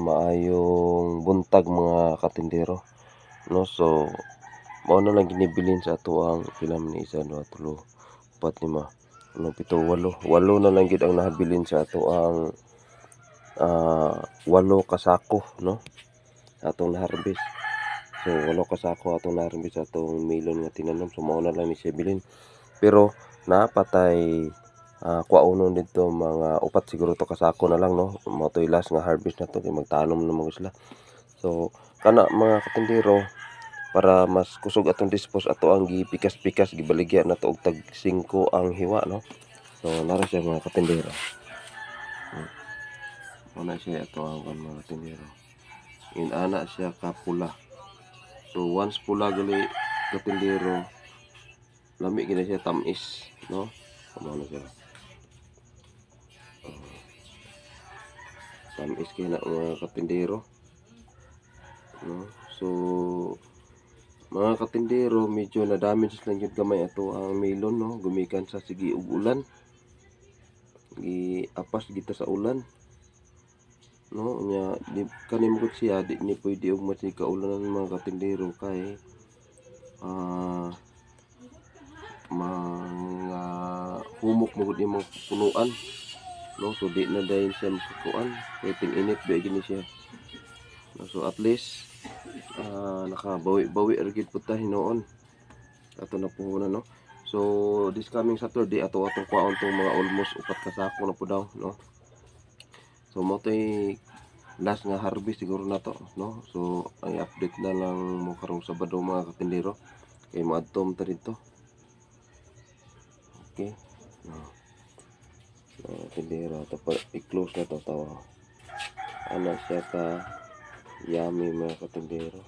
Maayong buntag mga katindero, no? So, mao na lang ginibilin sa ato ang pila man ni 1, 2, 3, 4, 5, 6, 7, 8. 8 na lang gid ang nahabilin sa ato ang 8 ka sako, no? Atong na-harvest. So, 8 ka sako atong na-harvest sa atong melon nga tinanom. So, mao na lang ni siya bilin. Pero napatay kuaunon dito mga upat siguro to kasako na lang, no? Mao to'y last nga harvest na to kay magtanom na mo sila. So kana mga katindero, para mas kusog atong dispose ato ang gipikas-pikas gibaligya na to og tag 5 ang hiwa, no? So nara siya mga katindero. Muna siya ato ang mga katindero. Inana siya ka pula. So once pula gali katindero, lami gina siya tamis, no? Mao na siya. Tamis kay na mga katindero, no? So mga katindero, medyo na damage lang yun gamay ato ang melon, no? Gumikan sa sige ug ulan, apas gita sa ulan, no? Nya di kanim gud siya di ni pwede og masig kaulan mga katindero kay mga humok mo gud imong punuan, no? So di na dayon siya makakuan kay ting-init ba gini siya, no? So at least nakabawi-bawi ra gid pud ta hinuon ato na puhunan, no? So this coming Saturday atong kuhaon tong mga almost 4 ka sako na po daw, no? So mo to'y last nga harvest siguro na to, no? So ang update na lang mo karong Sabado mga katindero kay moadtom ta dito. Okay, so katindero to pa i-close na to tawa. Ano siya ka yummy mga katindero.